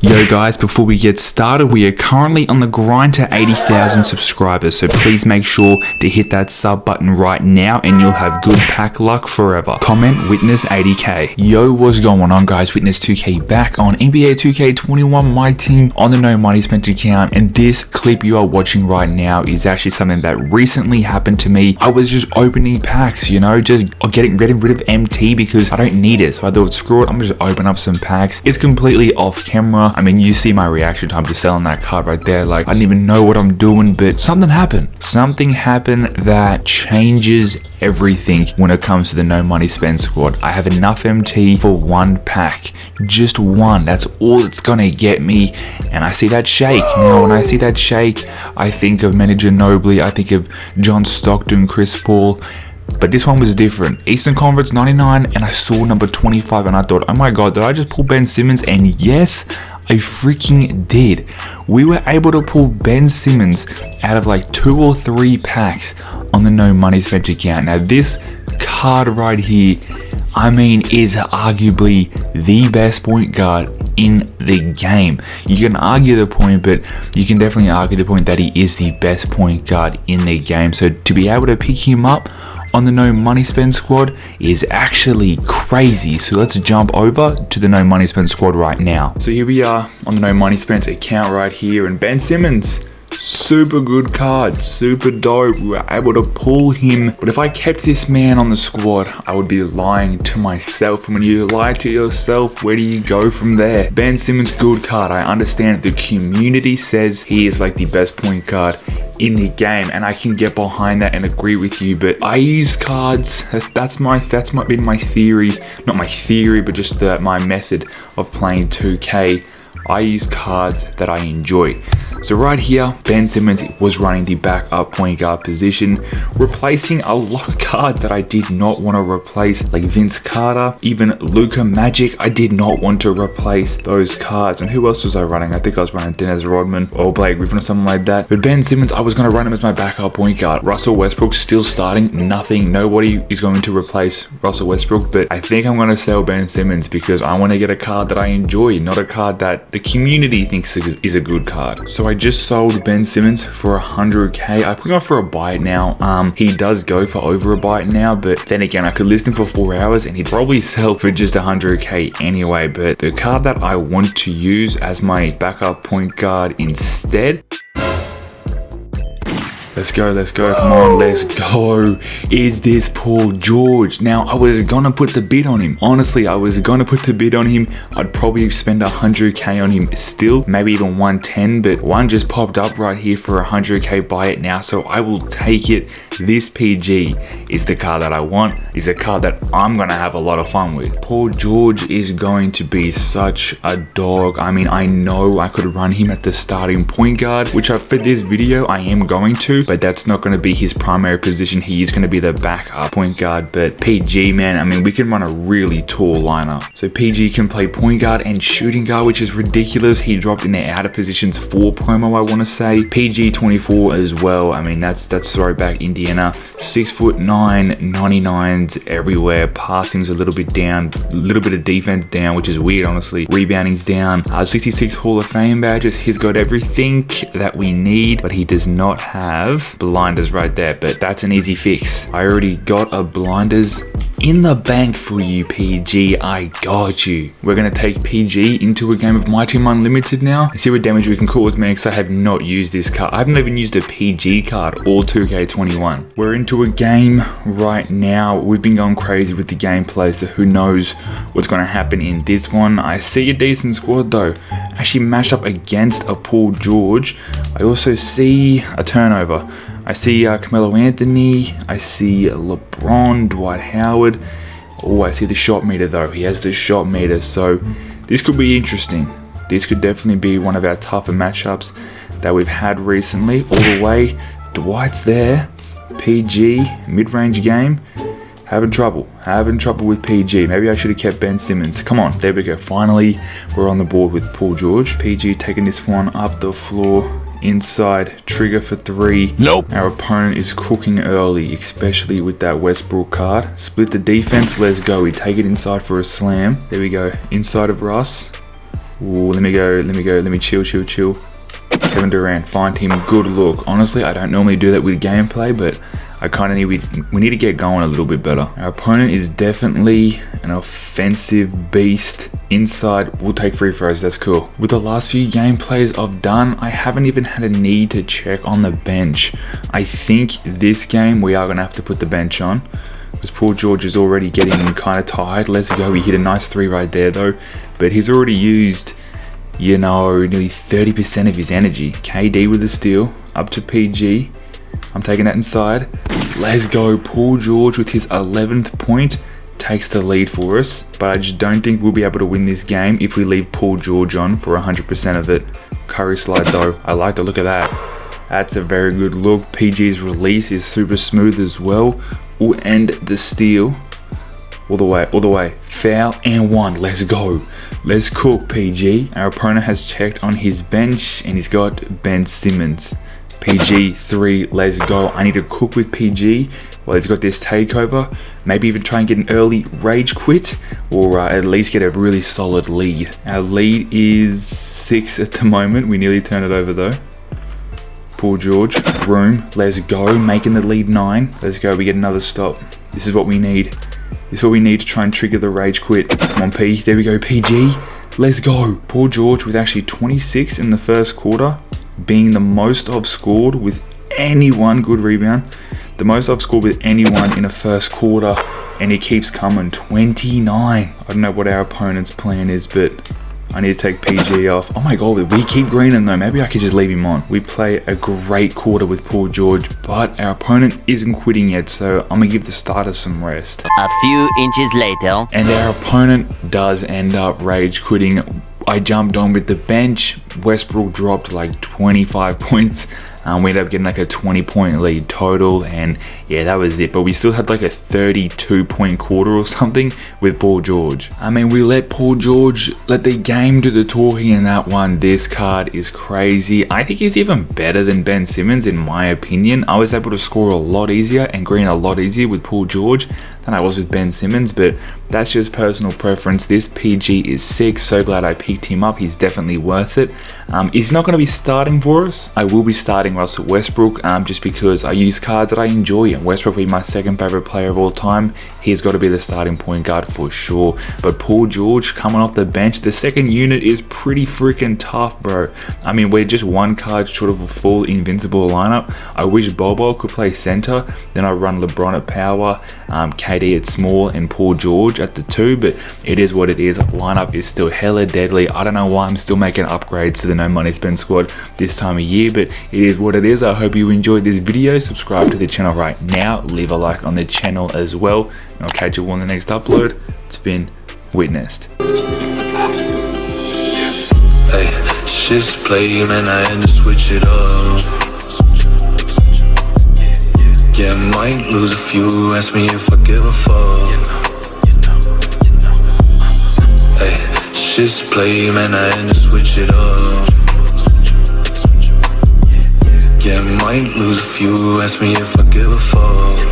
Yo guys, before we get started, we are currently on the grind to 80,000 subscribers, so please make sure to hit that sub button right now and you'll have good pack luck forever. Comment Witness 80k. Yo, what's going on guys? Witness 2k back on NBA 2K21, my team on the No Money Spent account, and this clip you are watching right now is actually something that recently happened to me. I was just opening packs, you know, just getting rid of MT because I don't need it, so I thought screw it, I'm just open up some packs. It's completely off camera. I mean, you see my reaction time to selling that card right there. Like, I didn't even know what I'm doing, but something happened. Something happened that changes everything when it comes to the No Money Spent squad. I have enough MT for one pack. Just one. That's all it's gonna get me. And I see that shake. Now, when I see that shake, I think of Manager Ginobili. I think of John Stockton, Chris Paul. But this one was different. Eastern Conference 99, and I saw number 25 and I thought, oh my god, did I just pull Ben Simmons? And yes, I freaking did. We were able to pull Ben Simmons out of like 2 or 3 packs on the No Money Spent account. Now this card right here, I mean, is arguably the best point guard in the game. You can argue the point, but you can definitely argue the point that he is the best point guard in the game. So to be able to pick him up on the No Money Spent squad is actually crazy. So let's jump over to the No Money Spent squad right now. So here we are on the No Money Spent account right here, and Ben Simmons, super good card, super dope. We were able to pull him, but if I kept this man on the squad, I would be lying to myself. And when you lie to yourself, where do you go from there? Ben Simmons, good card. I understand the community says he is like the best point guard in the game, and I can get behind that and agree with you, but I use cards, that's been my theory, not my theory, but just my method of playing 2K. I use cards that I enjoy. So right here, Ben Simmons was running the backup point guard position, replacing a lot of cards that I did not want to replace, like Vince Carter, even Luka Magic. I did not want to replace those cards. And who else was I running? I think I was running Dennis Rodman or Blake Griffin or something like that. But Ben Simmons, I was going to run him as my backup point guard. Russell Westbrook still starting, nobody is going to replace Russell Westbrook, but I think I'm going to sell Ben Simmons because I want to get a card that I enjoy, not a card that the community thinks is a good card. So I just sold Ben Simmons for 100k. I put him up for a buy now. He does go for over a buy now, but then again, I could list him for 4 hours and he'd probably sell for just 100k anyway. But the card that I want to use as my backup point guard instead, let's go, come on, let's go, is this Paul George. Now, I was gonna put the bid on him. Honestly, I was gonna put the bid on him. I'd probably spend 100k on him still, maybe even 110, but one just popped up right here for 100k, buy it now, so I will take it. This PG is the card that I want, is a card that I'm gonna have a lot of fun with. Paul George is going to be such a dog. I mean, I know I could run him at the starting point guard, which for this video, I am going to, but that's not going to be his primary position. He is going to be the backup point guard. But PG, man, I mean, we can run a really tall lineup. So PG can play point guard and shooting guard, which is ridiculous. He dropped in the outer positions for promo, I want to say. PG 24 as well. I mean, that's throwback Indiana. 6'9", 99s everywhere. Passing's a little bit down, a little bit of defense down, which is weird, honestly. Rebounding's down. 66 Hall of Fame badges. He's got everything that we need, but he does not have blinders right there, but that's an easy fix. I already got a blinders in the bank for you, PG. I got you. We're gonna take PG into a game of My Team Unlimited now and see what damage we can cause, man, because I have not used this card. I haven't even used a PG card all 2K21. We're into a game right now. We've been going crazy with the gameplay, so who knows what's gonna happen in this one. I see a decent squad though. Actually matched up against a Paul George. I also see a turnover. I see Carmelo Anthony, I see LeBron, Dwight Howard. Oh, I see the shot meter though. He has the shot meter, so this could be interesting. This could definitely be one of our tougher matchups that we've had recently. All the way, Dwight's there. PG, mid-range game. Having trouble with PG. Maybe I should have kept Ben Simmons. Come on, there we go. Finally, we're on the board with Paul George. PG taking this one up the floor. Inside, trigger for 3. Nope. Our opponent is cooking early, especially with that Westbrook card. Split the defense, let's go. We take it inside for a slam. There we go. Inside of Russ. Ooh, let me chill. Kevin Durant, find him, good look. Honestly, I don't normally do that with gameplay, but I kind of we need to get going a little bit better. Our opponent is definitely an offensive beast. Inside, we'll take free throws, that's cool. With the last few gameplays I've done, I haven't even had a need to check on the bench. I think this game we are gonna have to put the bench on, because Paul George is already getting kind of tired. Let's go, he hit a nice 3 right there though, but he's already used, you know, nearly 30% of his energy. KD with the steal, up to PG. I'm taking that inside. Let's go. Paul George with his 11th point takes the lead for us, but I just don't think we'll be able to win this game if we leave Paul George on for 100% of it. Curry slide though. I like the look of that. That's a very good look. PG's release is super smooth as well. Ooh, and the steal. All the way. Foul and 1. Let's go. Let's cook, PG. Our opponent has checked on his bench and he's got Ben Simmons. PG 3, let's go. I need to cook with PG while he's got this takeover. Maybe even try and get an early rage quit, or at least get a really solid lead. Our lead is 6 at the moment. We nearly turned it over though. Paul George, room, let's go. Making the lead 9. Let's go, we get another stop. This is what we need. This is what we need to try and trigger the rage quit. Come on, P. There we go, PG. Let's go. Paul George with actually 26 in the first quarter, being the most I've scored with anyone. Good rebound. The most I've scored with anyone in a first quarter, and he keeps coming. 29. I don't know what our opponent's plan is, but I need to take PG off. Oh my god, we keep greening though. Maybe I could just leave him on. We play a great quarter with Paul George, but our opponent isn't quitting yet, so I'm gonna give the starters some rest. A few inches later. And our opponent does end up rage quitting. I jumped on with the bench. Westbrook dropped like 25 points. We ended up getting like a 20-point lead total, and yeah, that was it. But we still had like a 32-point quarter or something with Paul George. I mean, we let Paul George let the game do the talking in that one. This card is crazy. I think he's even better than Ben Simmons in my opinion. I was able to score a lot easier and green a lot easier with Paul George than I was with Ben Simmons, but that's just personal preference. This PG is sick. So glad I picked him up. He's definitely worth it. He's not going to be starting for us. I will be starting Russell Westbrook just because I use cards that I enjoy, and Westbrook will be my second favorite player of all time. He's got to be the starting point guard for sure. But Paul George coming off the bench, the second unit is pretty freaking tough, bro. I mean, we're just one card short of a full invincible lineup. I wish Bobo could play center. Then I run LeBron at power, KD at small, and Paul George at the 2. But it is what it is. Lineup is still hella deadly. I don't know why I'm still making upgrades to the No Money Spent squad this time of year, but it is what it is. I hope you enjoyed this video. Subscribe to the channel right now. Leave a like on the channel as well. And I'll catch you on the next upload. It's been Witnessed. Hey, shit's play, man, I had to switch it up. Yeah, might lose a few, ask me if I give a fuck. Hey, shit's play, man, I had to switch it up. Yeah, might lose a few, ask me if I give a fuck.